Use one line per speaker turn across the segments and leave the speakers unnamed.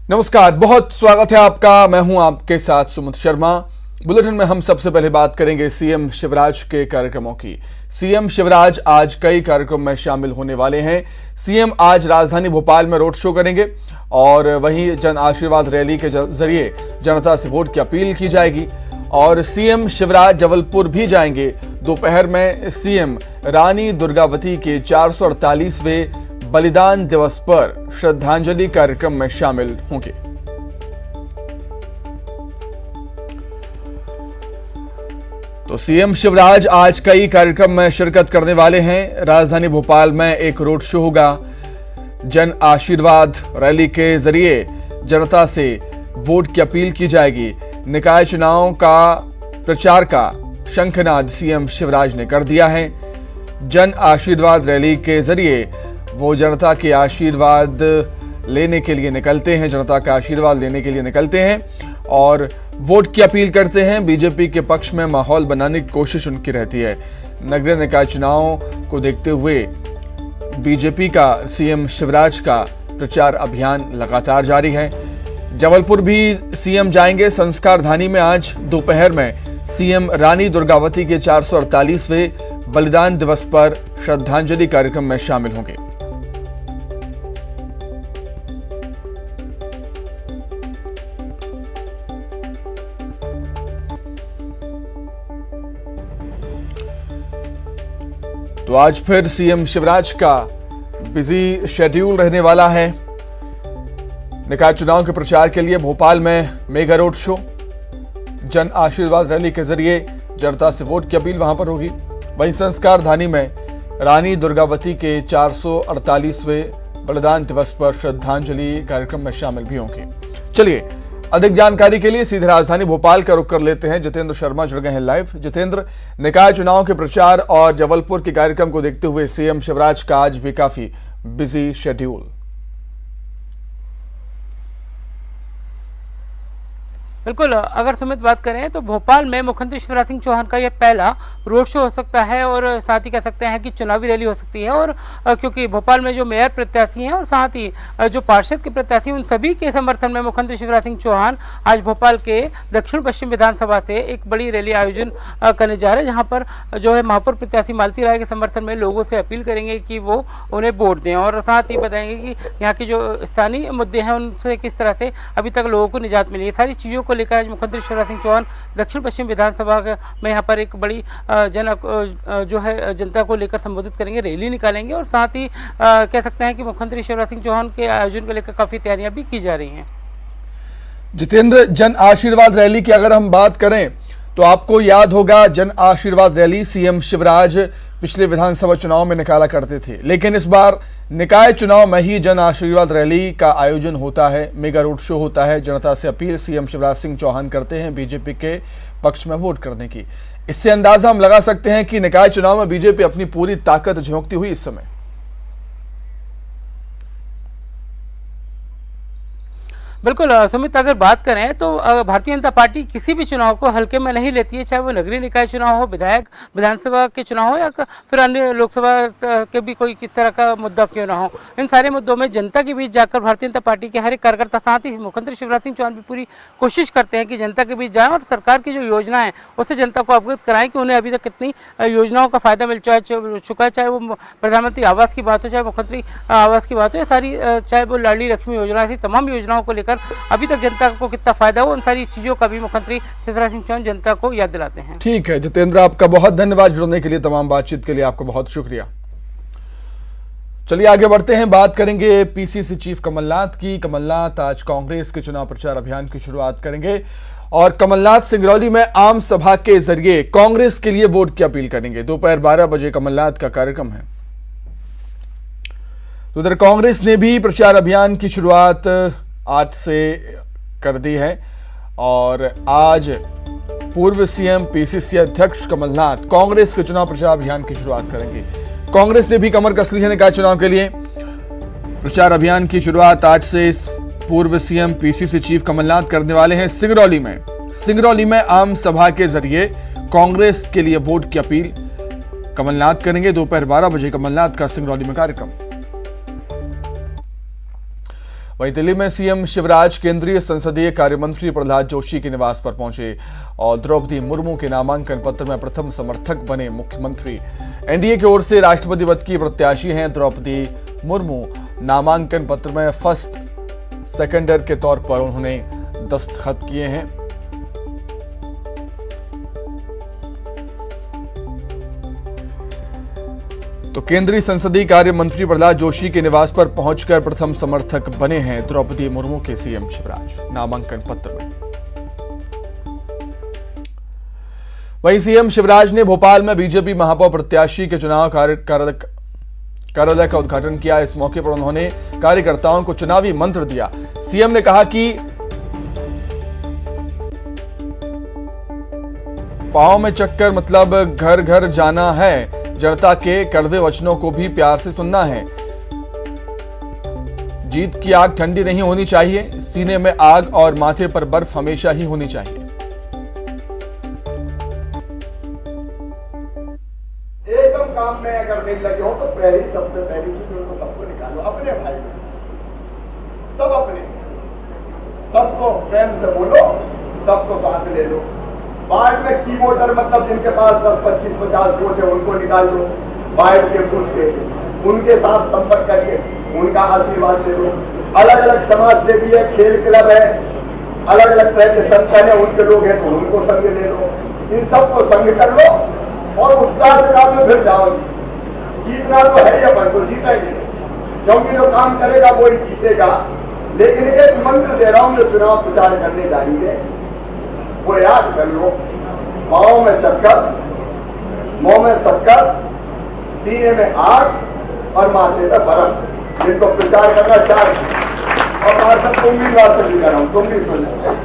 नमस्कार, बहुत स्वागत है आपका। मैं हूं आपके साथ सुमित शर्मा। बुलेटिन में हम सबसे पहले बात करेंगे सीएम शिवराज के कार्यक्रमों की। सीएम शिवराज आज कई कार्यक्रम में शामिल होने वाले हैं। सीएम आज राजधानी भोपाल में रोड शो करेंगे और वहीं जन आशीर्वाद रैली के जरिए जनता से वोट की अपील की जाएगी। और सीएम शिवराज जबलपुर भी जाएंगे। दोपहर में सीएम रानी दुर्गावती के 448वें बलिदान दिवस पर श्रद्धांजलि कार्यक्रम में शामिल होंगे। तो सीएम शिवराज आज कई कार्यक्रम में शिरकत करने वाले हैं। राजधानी भोपाल में एक रोड शो होगा। जन आशीर्वाद रैली के जरिए जनता से वोट की अपील की जाएगी। निकाय चुनाव का प्रचार का शंखनाद सीएम शिवराज ने कर दिया है। जन आशीर्वाद रैली के जरिए वो जनता के आशीर्वाद लेने के लिए निकलते हैं, जनता का आशीर्वाद लेने के लिए निकलते हैं और वोट की अपील करते हैं। बीजेपी के पक्ष में माहौल बनाने की कोशिश उनकी रहती है। नगरीय निकाय चुनाव को देखते हुए बीजेपी का सीएम शिवराज का प्रचार अभियान लगातार जारी है। जबलपुर भी सीएम जाएंगे। संस्कार धानी में आज दोपहर में सीएम रानी दुर्गावती के 448वें बलिदान दिवस पर श्रद्धांजलि कार्यक्रम में शामिल होंगे। तो आज फिर सीएम शिवराज का बिजी शेड्यूल रहने वाला है। निकाय चुनाव के प्रचार के लिए भोपाल में mega road show, Jan Ashirwad rally के जरिए जनता से वोट की अपील वहां पर होगी। वहीं संस्कार धानी में रानी दुर्गावती के 448वें बलिदान दिवस पर श्रद्धांजलि कार्यक्रम में शामिल भी होंगे। चलिए, अधिक जानकारी के लिए सीधे राजधानी भोपाल का रुख कर लेते हैं। जितेंद्र शर्मा जुड़ गए हैं लाइव। जितेंद्र, निकाय चुनाव के प्रचार और जबलपुर के कार्यक्रम को देखते हुए सीएम शिवराज का आज भी काफी बिजी शेड्यूल।
बिल्कुल, अगर सुमित बात करें तो भोपाल में मुख्यमंत्री शिवराज सिंह चौहान का यह पहला रोड शो हो सकता है और साथ ही कह सकते हैं कि चुनावी रैली हो सकती है। और क्योंकि भोपाल में जो मेयर प्रत्याशी हैं और साथ ही जो पार्षद के प्रत्याशी, उन सभी के समर्थन में मुख्यमंत्री शिवराज सिंह चौहान आज भोपाल के दक्षिण पश्चिम विधानसभा से एक बड़ी रैली आयोजन करने जा रहे हैं, जहाँ पर जो है महापौर प्रत्याशी मालती राय के समर्थन में लोगों से अपील करेंगे कि वो उन्हें वोट दें और साथ ही बताएंगे कि यहाँ की जो स्थानीय मुद्दे हैं उनसे किस तरह से अभी तक लोगों को निजात मिली है। सारी चीज़ों को लेकर आज मुख्यमंत्री शिवराज सिंह चौहान दक्षिण पश्चिम विधानसभा में यहाँ पर एक बड़ी जो है जनता को लेकर संबोधित करेंगे, रैली निकालेंगे और साथ ही कह सकते हैं कि मुख्यमंत्री शिवराज सिंह चौहान के आयोजन को लेकर काफी तैयारियां भी की जा रही हैं।
जितेंद्र, जन आशीर्वाद रैली की अगर हम बात करें तो आपको याद होगा जन आशीर्वाद रैली सीएम शिवराज पिछले विधानसभा चुनाव में निकाला करते थे, लेकिन इस बार निकाय चुनाव में ही जन आशीर्वाद रैली का आयोजन होता है, मेगा रोड शो होता है। जनता से अपील सीएम शिवराज सिंह चौहान करते हैं बीजेपी के पक्ष में वोट करने की। इससे अंदाजा हम लगा सकते हैं कि निकाय चुनाव में बीजेपी अपनी पूरी ताकत झोंकती हुई इस समय।
बिल्कुल सुमित, अगर बात करें तो भारतीय जनता पार्टी किसी भी चुनाव को हल्के में नहीं लेती है, चाहे वो नगरीय निकाय चुनाव हो, विधायक विधानसभा के चुनाव हो या फिर अन्य लोकसभा के भी कोई किस तरह का मुद्दा क्यों ना हो। इन सारे मुद्दों में जनता के बीच जाकर भारतीय जनता पार्टी के हर एक कार्यकर्ता, साथ ही मुख्यमंत्री शिवराज सिंह चौहान भी पूरी कोशिश करते हैं कि जनता के बीच जाएं और सरकार की जो योजना है उससे जनता को अवगत कराएं कि उन्हें अभी तक कितनी योजनाओं का फायदा मिल चुका है, चाहे वो प्रधानमंत्री आवास की बात हो, चाहे मुख्यमंत्री आवास की बात हो, या सारी चाहे वो लाडली लक्ष्मी योजना, ऐसी तमाम योजनाओं को लेकर अभी तक जनता को कितना फायदा हो, उन सारी चीजों का भी मुख्यमंत्री शिवराज सिंह चौहान जनता को याद दिलाते हैं।
ठीक है जितेंद्र, आपका बहुत धन्यवाद जुड़ने के लिए, तमाम बातचीत के लिए आपका बहुत शुक्रिया। चलिए आगे बढ़ते हैं, बात करेंगे पीसीसी चीफ कमलनाथ की। कमलनाथ आज कांग्रेस के चुनाव प्रचार अभियान की शुरुआत करेंगे और कमलनाथ सिंगरौली में आम सभा के जरिए कांग्रेस के लिए वोट की अपील करेंगे। दोपहर 12 बजे कमलनाथ का कार्यक्रम है। तो उधर कांग्रेस ने भी प्रचार अभियान की शुरुआत आज से कर दी है और आज पूर्व सीएम पीसीसी अध्यक्ष कमलनाथ कांग्रेस के चुनाव प्रचार अभियान की शुरुआत करेंगे। कांग्रेस ने भी कमर कस ली है निकाय चुनाव के लिए। प्रचार अभियान की शुरुआत आज से पूर्व सीएम पीसीसी चीफ कमलनाथ करने वाले हैं सिंगरौली में आम सभा के जरिए कांग्रेस के लिए वोट की अपील कमलनाथ करेंगे। दोपहर 12 बजे कमलनाथ का सिंगरौली में कार्यक्रम। वहीं दिल्ली में सीएम शिवराज केंद्रीय संसदीय कार्य मंत्री प्रहलाद जोशी के निवास पर पहुंचे और द्रौपदी मुर्मू के नामांकन पत्र में प्रथम समर्थक बने मुख्यमंत्री। एनडीए की ओर से राष्ट्रपति पद की प्रत्याशी हैं द्रौपदी मुर्मू। नामांकन पत्र में फर्स्ट सेकेंडर के तौर पर उन्होंने दस्तखत किए हैं। तो केंद्रीय संसदीय कार्य मंत्री प्रहलाद जोशी के निवास पर पहुंचकर प्रथम समर्थक बने हैं द्रौपदी मुर्मू के सीएम शिवराज नामांकन पत्र में। वहीं सीएम शिवराज ने भोपाल में बीजेपी महापौर प्रत्याशी के चुनाव कार्यालय का उद्घाटन किया। इस मौके पर उन्होंने कार्यकर्ताओं को चुनावी मंत्र दिया। सीएम ने कहा कि पांव में चक्कर मतलब घर घर जाना है, जनता के कड़वे वचनों को भी प्यार से सुनना है। जीत की आग ठंडी नहीं होनी चाहिए, सीने में आग और माथे पर बर्फ हमेशा ही होनी चाहिए।
एकदम काम में अगर नहीं लगे हो तो पहली सबसे पहली चीज उनको सबको निकालो, अपने भाई सब अपने, सबको प्रेम से बोलो, सबको साथ ले लो। वार्ड में की वोटर मतलब जिनके पास 10, 25, 50 वोट है उनको निकाल दो, वार्ड के बूथ के, उनके साथ संपर्क करिए, उनका आशीर्वाद ले लो। अलग अलग समाज से भी है, खेल क्लब है, अलग अलग तरह के संगठन है, उनके लोग हैं तो उनको संग ले लो। इन सबको संग कर लो और उत्साह से काम में फिर जाओगे। जीतना तो है ही, अपन तो जीतेंगे क्योंकि जो काम करेगा वो ही जीतेगा। लेकिन एक मंत्र दे रहा हूं, जो चुनाव प्रचार करने जाएंगे वो याद कर लो, पाँव में चक्कर, मुंह में शक्कर, सीने में आग और माथे पर बर्फ। जिनको प्रचार करना चाहिए और पार्षद उम्मीदवार से भी कर रहा हूं, तुम भी सुन लो।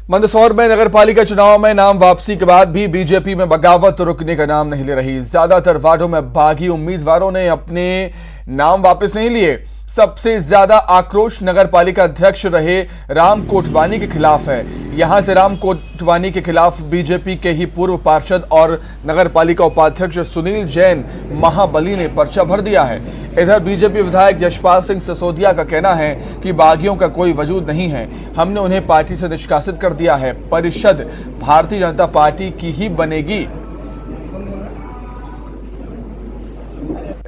मंदसौर में नगरपालिका चुनाव में नाम वापसी के बाद भी बीजेपी में बगावत रुकने का नाम नहीं ले रही। ज्यादातर वार्डों में बागी उम्मीदवारों ने अपने नाम वापस नहीं लिए। सबसे ज्यादा आक्रोश नगरपालिका अध्यक्ष रहे राम कोटवानी के खिलाफ है। यहां से राम कोटवानी के खिलाफ बीजेपी के ही पूर्व पार्षद और नगरपालिका उपाध्यक्ष सुनील जैन महाबली ने पर्चा भर दिया है। इधर बीजेपी विधायक यशपाल सिंह सिसोदिया का कहना है कि बागियों का कोई वजूद नहीं है, हमने उन्हें पार्टी से निष्कासित कर दिया है, परिषद भारतीय जनता पार्टी की ही बनेगी।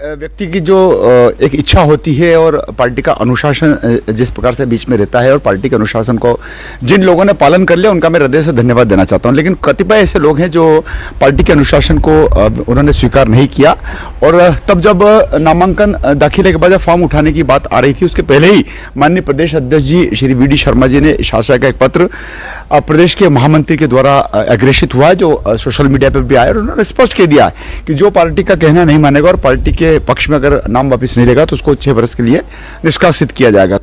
व्यक्ति की जो एक इच्छा होती है और पार्टी का अनुशासन जिस प्रकार से बीच में रहता है और पार्टी के अनुशासन को जिन लोगों ने पालन कर लिया उनका मैं हृदय से धन्यवाद देना चाहता हूं। लेकिन कतिपय ऐसे लोग हैं जो पार्टी के अनुशासन को उन्होंने स्वीकार नहीं किया और तब जब नामांकन दाखिले के बाद फॉर्म उठाने की बात आ रही थी उसके पहले ही माननीय प्रदेश अध्यक्ष जी श्री वी डी शर्मा जी ने शासन का एक पत्र प्रदेश के महामंत्री के द्वारा अग्रेषित हुआ है, जो सोशल मीडिया पर भी आया और उन्होंने स्पष्ट कह दिया है कि जो पार्टी का कहना नहीं मानेगा और पार्टी के पक्ष में अगर नाम वापस नहीं लेगा तो उसको 6 वर्ष के लिए निष्कासित किया जाएगा।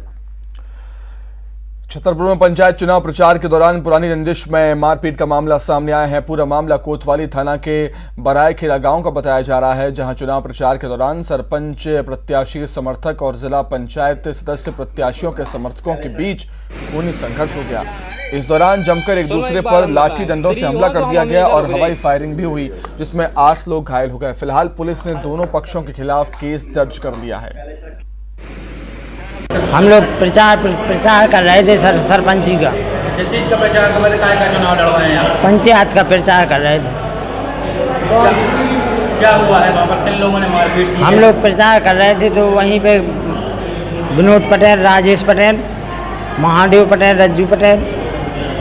छतरपुर में पंचायत चुनाव प्रचार के दौरान पुरानी रंजिश में मारपीट का मामला सामने आया है। पूरा मामला कोतवाली थाना के बरायखेड़ा गांव का बताया जा रहा है, जहां चुनाव प्रचार के दौरान सरपंच प्रत्याशी समर्थक और जिला पंचायत सदस्य प्रत्याशियों के समर्थकों के बीच खूनी संघर्ष हो गया। इस दौरान जमकर एक दूसरे पर लाठी डंडों से हमला कर दिया गया और हवाई फायरिंग भी हुई, जिसमें 8 लोग घायल हो गए। फिलहाल पुलिस ने दोनों पक्षों के खिलाफ केस दर्ज कर दिया है।
हम लोग प्रचार कर रहे थे सरपंची का।
किस चीज का प्रचार कर रहे थे? का चुनाव लड़वाए हैं?
पंचायत का प्रचार कर रहे थे।
क्या हुआ है वहाँ पर? किन लोगों ने मारपीट की?
हम लोग प्रचार कर रहे थे तो वहीं पे विनोद पटेल, राजेश पटेल, महादेव पटेल, रज्जू पटेल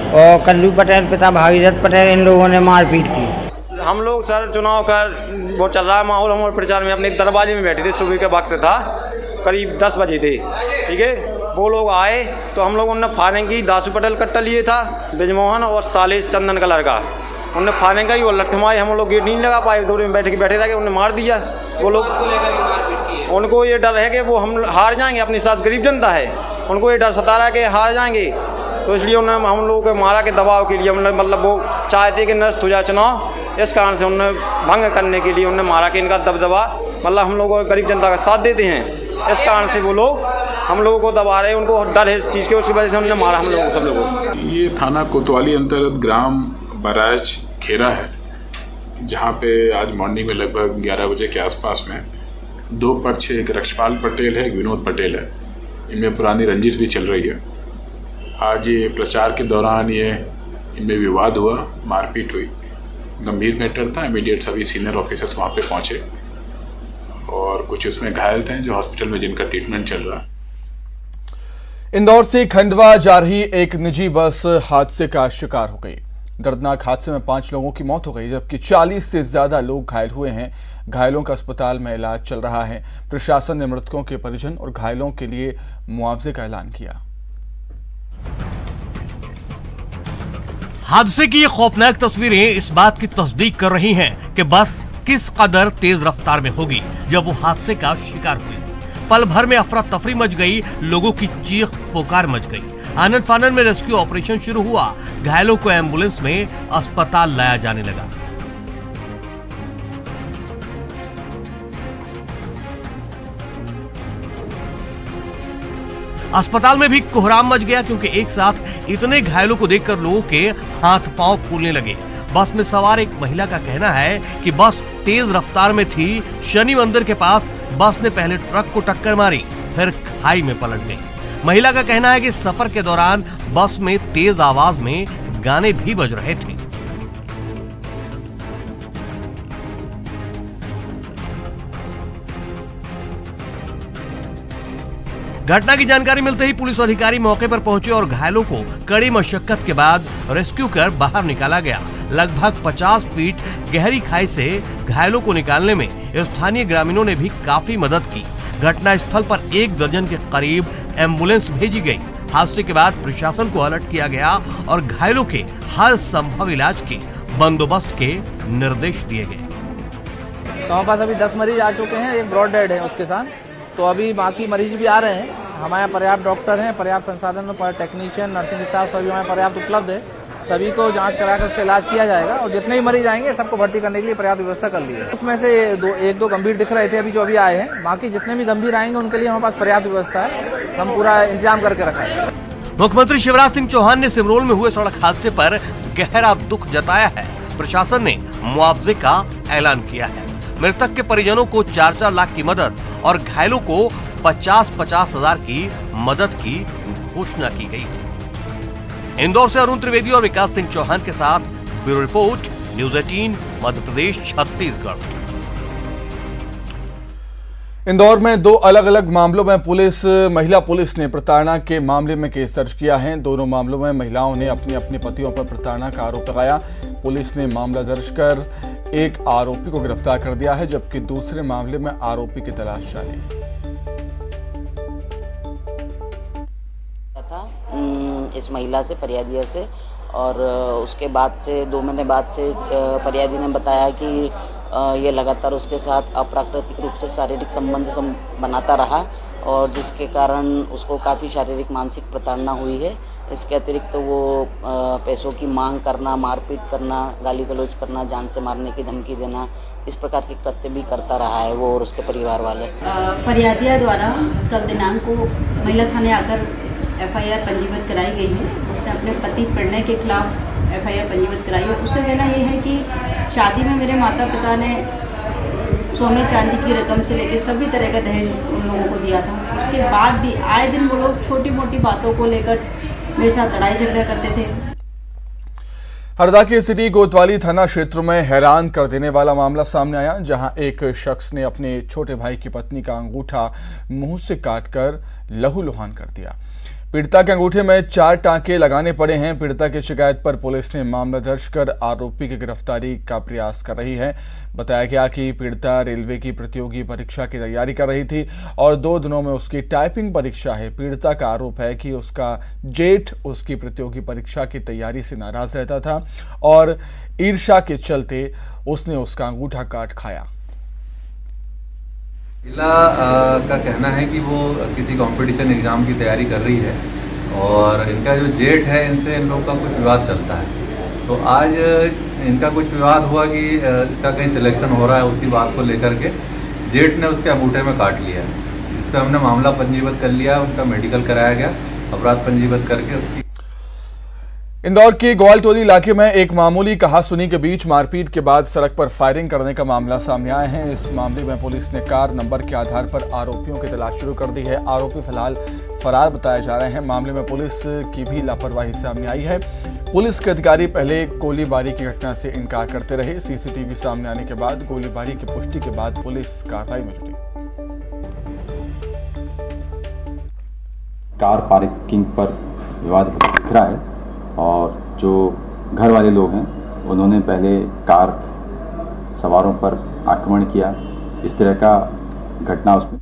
और कल्लू पटेल, पिता भागीरथ पटेल, इन लोगों ने मारपीट की।
हम लोग सर चुनाव का वो चल रहा है माहौल, हमारे प्रचार में अपने दरवाजे में बैठे थे। सुबह के वक्त था, करीब 10 बजे थे, ठीक है। वो लोग आए तो हम लोगों ने फायरिंग की। दासू पटेल कट्टा लिए था, ब्रिजमोहन और सालिश चंदन का लड़का, उनने फायरिंग की और लठमाई। हम लोग गेट नहीं लगा पाए, दूर में बैठे रह गए, उन्हें मार दिया। वो लोग, उनको ये डर है कि वो हम हार जाएंगे, अपने साथ गरीब जनता है, उनको ये डर सता रहा है कि हार जाएंगे, तो इसलिए उन्होंने हम लोगों को मारा के दबाव के लिए। मतलब वो चाहते कि नष्ट हो जाए चुनाव, इस कारण से उन्होंने भंग करने के लिए उन्होंने मारा कि इनका दबदबा, मतलब हम लोग गरीब जनता का साथ देते हैं, इस कारण से वो लोग हम लोगों को दबा रहे हैं। उनको डर है इस चीज़ के, उसकी वजह से उन्होंने मारा हम लोगों सब लोगों को।
ये थाना कोतवाली अंतर्गत ग्राम बरायखेड़ा है, जहाँ पे आज मॉर्निंग में लगभग 11 बजे के आसपास में 2 पक्ष, एक रक्षपाल पटेल है, एक विनोद पटेल है, इनमें पुरानी रंजिश भी चल रही है। आज ये प्रचार के दौरान ये इनमें विवाद हुआ, मारपीट हुई। गंभीर मैटर था। इमीडिएट सभी सीनियर ऑफिसर्स वहाँ पे पहुँचे और कुछ उसमें घायल थे जो हॉस्पिटल में जिनका ट्रीटमेंट चल रहा है।
इंदौर से खंडवा जा रही एक निजी बस हादसे का शिकार हो गई। दर्दनाक हादसे में 5 लोगों की मौत हो गई, जबकि 40 से ज्यादा लोग घायल हुए हैं। घायलों का अस्पताल में इलाज चल रहा है। प्रशासन ने मृतकों के परिजन और घायलों के लिए मुआवजे का ऐलान किया।
हादसे की ये खौफनाक तस्वीरें इस बात की तस्दीक कर रही हैं कि बस किस कदर तेज रफ्तार में होगी जब वो हादसे का शिकार हुई। पल भर में अफरा तफरी मच गई, लोगों की चीख पुकार मच गई। आनन फानन में रेस्क्यू ऑपरेशन शुरू हुआ। घायलों को एम्बुलेंस में अस्पताल लाया जाने लगा। अस्पताल में भी कोहराम मच गया, क्योंकि एक साथ इतने घायलों को देखकर लोगों के हाथ पांव फूलने लगे। बस में सवार एक महिला का कहना है कि बस तेज रफ्तार में थी। शनि मंदिर के पास बस ने पहले ट्रक को टक्कर मारी, फिर खाई में पलट गई। महिला का कहना है कि सफर के दौरान बस में तेज आवाज में गाने भी बज रहे थे। घटना की जानकारी मिलते ही पुलिस अधिकारी मौके पर पहुंचे और घायलों को कड़ी मशक्कत के बाद रेस्क्यू कर बाहर निकाला गया। लगभग 50 फीट गहरी खाई से घायलों को निकालने में स्थानीय ग्रामीणों ने भी काफी मदद की। घटना स्थल पर 1 दर्जन के करीब एम्बुलेंस भेजी गई। हादसे के बाद प्रशासन को अलर्ट किया गया और घायलों के हर संभव इलाज के बंदोबस्त के निर्देश दिए गए।
तो हमारे पास अभी 10 मरीज आ चुके हैं, एक ब्रॉड डेड है उसके साथ, तो अभी बाकी मरीज भी आ रहे हैं। हमारे यहाँ पर्याप्त डॉक्टर हैं, पर्याप्त संसाधन, टेक्नीशियन, नर्सिंग स्टाफ सभी हमारे पर्याप्त उपलब्ध है। सभी को जांच कराकर उसका इलाज किया जाएगा और जितने भी मरीज आएंगे सबको भर्ती करने के लिए पर्याप्त व्यवस्था कर ली है। उसमें से 1-2 गंभीर दिख रहे थे अभी जो अभी आए हैं, बाकी जितने भी गंभीर आएंगे उनके लिए हमारे पास पर्याप्त व्यवस्था है, हम पूरा इंतजाम करके रखा है।
मुख्यमंत्री शिवराज सिंह चौहान ने सिमरोल में हुए सड़क हादसे पर गहरा दुख जताया है। प्रशासन ने मुआवजे का ऐलान किया है। मृतक के परिजनों को 4-4 लाख की मदद और घायलों को 50-50 हजार की मदद की घोषणा की गई। इंदौर से अरुण त्रिवेदी और विकास सिंह चौहान के साथ bureau report, news 18 Madhya Pradesh Chhattisgarh.
Indore में 2 अलग अलग मामलों में महिला पुलिस ने प्रताड़ना के मामले में केस दर्ज किया है। दोनों मामलों में महिलाओं ने अपने अपने पतियों पर प्रताड़ना का आरोप लगाया। पुलिस ने मामला दर्ज कर एक आरोपी को गिरफ्तार कर दिया है, जबकि दूसरे मामले में आरोपी की तलाश जारी है।
इस महिला से, फरियादिया से, और उसके बाद से 2 महीने बाद से फरियादी ने बताया कि ये लगातार उसके साथ अप्राकृतिक रूप से शारीरिक संबंध बनाता रहा और जिसके कारण उसको काफ़ी शारीरिक मानसिक प्रताड़ना हुई है। इसके अतिरिक्त तो वो पैसों की मांग करना, मारपीट करना, गाली गलौज करना, जान से मारने की धमकी देना, इस प्रकार के कृत्य भी करता रहा है वो और उसके परिवार वाले।
फरियादिया द्वारा कल दिनांक को महिला थाने आकर FIR पंजीबद्ध कराई गई है। उसने अपने पति प्रणय के खिलाफ FIR पंजीबद्ध कराई है। उसका कहना ये है कि शादी में मेरे माता पिता ने सोने चांदी की रकम से लेकर सभी तरह का दहेज उन लोगों को दिया था। उसके बाद भी आए दिन वो लोग छोटी मोटी बातों को लेकर मेरे साथ लड़ाई झगड़ा करते थे।
हरदा के सिटी कोतवाली थाना क्षेत्र में हैरान कर देने वाला मामला सामने आया, जहां एक शख्स ने अपने छोटे भाई की पत्नी का अंगूठा मुंह से काटकर लहूलुहान कर दिया। पीड़िता के अंगूठे में 4 टांके लगाने पड़े हैं। पीड़िता की शिकायत पर पुलिस ने मामला दर्ज कर आरोपी की गिरफ्तारी का प्रयास कर रही है। बताया गया कि पीड़िता रेलवे की प्रतियोगी परीक्षा की तैयारी कर रही थी और 2 दिनों में उसकी टाइपिंग परीक्षा है। पीड़िता का आरोप है कि उसका जेठ उसकी प्रतियोगी परीक्षा की तैयारी से नाराज रहता था और ईर्ष्या के चलते उसने उसका अंगूठा काट खाया।
महिला का कहना है कि वो किसी कंपटीशन एग्ज़ाम की तैयारी कर रही है और इनका जो जेठ है इनसे इन लोग का कुछ विवाद चलता है। तो आज इनका कुछ विवाद हुआ कि इसका कहीं सिलेक्शन हो रहा है, उसी बात को लेकर के जेठ ने उसके अंगूठे में काट लिया। इस पर हमने मामला पंजीबद्ध कर लिया, उनका मेडिकल कराया गया, अपराध पंजीबद्ध करके उसकी।
इंदौर के ग्वालटोली इलाके में एक मामूली कहासुनी के बीच मारपीट के बाद सड़क पर फायरिंग करने का मामला सामने आया है। इस मामले में पुलिस ने कार नंबर के आधार पर आरोपियों की तलाश शुरू कर दी है। आरोपी फिलहाल फरार बताए जा रहे हैं। मामले में पुलिस की भी लापरवाही सामने आई है। पुलिस के अधिकारी पहले गोलीबारी की घटना से इनकार करते रहे। सीसीटीवी सामने आने के बाद गोलीबारी की पुष्टि के बाद पुलिस कार्रवाई में जुटी।
कार पार्किंग पर विवाद दिख रहा है और जो घर वाले लोग हैं उन्होंने पहले कार सवारों पर आक्रमण किया। इस तरह का घटना उसमें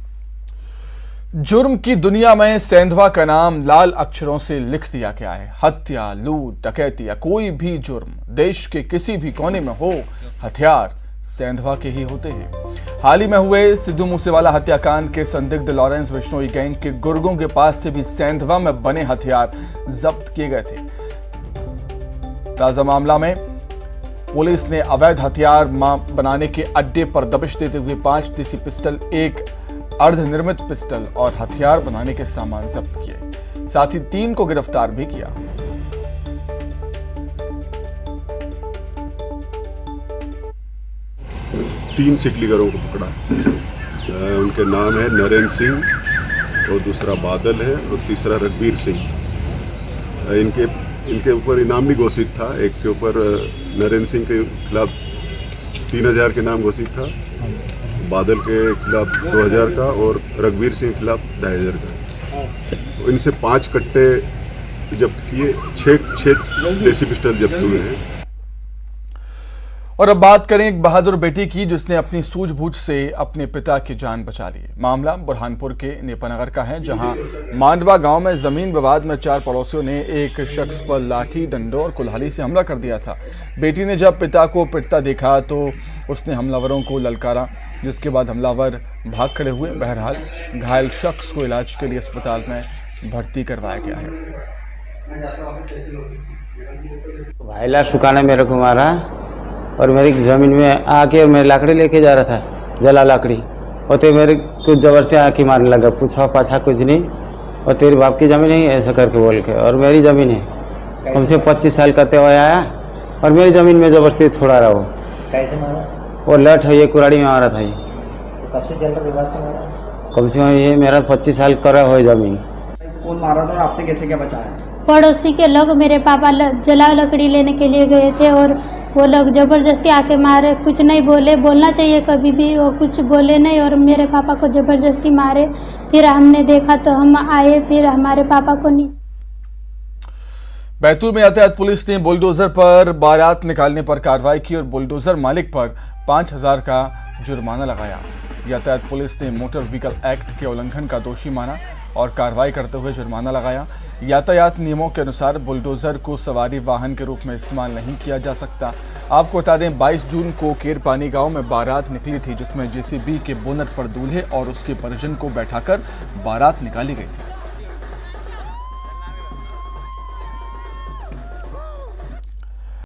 जुर्म की दुनिया में सेंधवा का नाम लाल अक्षरों से लिख दिया गया है। हत्या, लूट, डकैती या कोई भी जुर्म देश के किसी भी कोने में हो, हथियार सेंधवा के ही होते हैं। हाल ही में हुए सिद्धू मूसेवाला हत्याकांड के संदिग्ध लॉरेंस बिश्नोई गैंग के गुर्गों के पास से भी सेंधवा में बने हथियार जब्त किए गए थे। ताजा मामला में पुलिस ने अवैध हथियार बनाने के अड्डे पर दबिश देते हुए 5 देसी पिस्टल, 1 अर्धनिर्मित पिस्टल और हथियार बनाने के सामान जब्त किए। साथ ही 3 को गिरफ्तार भी किया।
तीन सिकलीगरों को पकड़ा। उनके नाम है नरेंद्र सिंह और दूसरा बादल है और तीसरा रघबीर सिंह। इनके ऊपर इनाम भी घोषित था। एक के ऊपर नरेंद्र सिंह के खिलाफ 3000 के नाम घोषित था, बादल के खिलाफ 2000 का और रघबीर सिंह के खिलाफ 2500 का। इनसे 5 कट्टे जब्त किए, 6 देसी पिस्टल जब्त हुए हैं।
और अब बात करें एक बहादुर बेटी की जिसने अपनी सूझबूझ से अपने पिता की जान बचा ली। मामला बुरहानपुर के नेपानगर का है, जहां मांडवा गांव में जमीन विवाद में 4 पड़ोसियों ने एक शख्स पर लाठी, डंडों और कुल्हाड़ी से हमला कर दिया था। बेटी ने जब पिता को पिटता देखा तो उसने हमलावरों को ललकारा, जिसके बाद हमलावर भाग खड़े हुए। बहरहाल घायल शख्स को इलाज के लिए अस्पताल में भर्ती करवाया गया है।
भाईला सुखाना मेरे को मारा और मेरी ज़मीन में आके मैं लकड़ी लेके जा रहा था, जला लकड़ी, और तो मेरे कुछ ज़बरदस्ती आके मारने लगा, पूछा पाछा कुछ नहीं, और तेरे बाप की ज़मीन है ऐसा करके बोल के, और मेरी ज़मीन है। कम से 25 साल करते हुए आया और मेरी ज़मीन में ज़बरदस्ती छोड़ा रहा। वो
कैसे मारा?
वो लठ है, ये कुराड़ी में मारा था। ये
तो कब से चल रहा विवाद तुम्हारा?
कम से कम ये मेरा 25 साल करा हो ज़मीन।
कौन मारा था और आपने कैसे क्या बचाया?
पड़ोसी के लोग मेरे पापा जला लकड़ी लेने के लिए गए थे और वो लोग ज़बरदस्ती आके मारे। कुछ नहीं बोले, बोलना चाहिए कभी भी, वो कुछ बोले नहीं और मेरे पापा को ज़बरदस्ती मारे। फिर हमने देखा तो हम आए, फिर हमारे पापा को नीचे।
बैतूल में यातायात पुलिस ने बुलडोजर पर बारात निकालने पर कार्रवाई की और बुलडोजर मालिक पर 5000 का जुर्माना लगाया। यातायात पुलिस ने मोटर व्हीकल एक्ट के उल्लंघन का दोषी माना और कार्रवाई करते हुए जुर्माना लगाया। यातायात नियमों के अनुसार बुलडोजर को सवारी वाहन के रूप में इस्तेमाल नहीं किया जा सकता। आपको बता दें 22 जून को केरपानी गांव में बारात निकली थी, जिसमें जेसीबी के बोनट पर दूल्हे और उसके परिजन को बैठाकर बारात निकाली गई थी।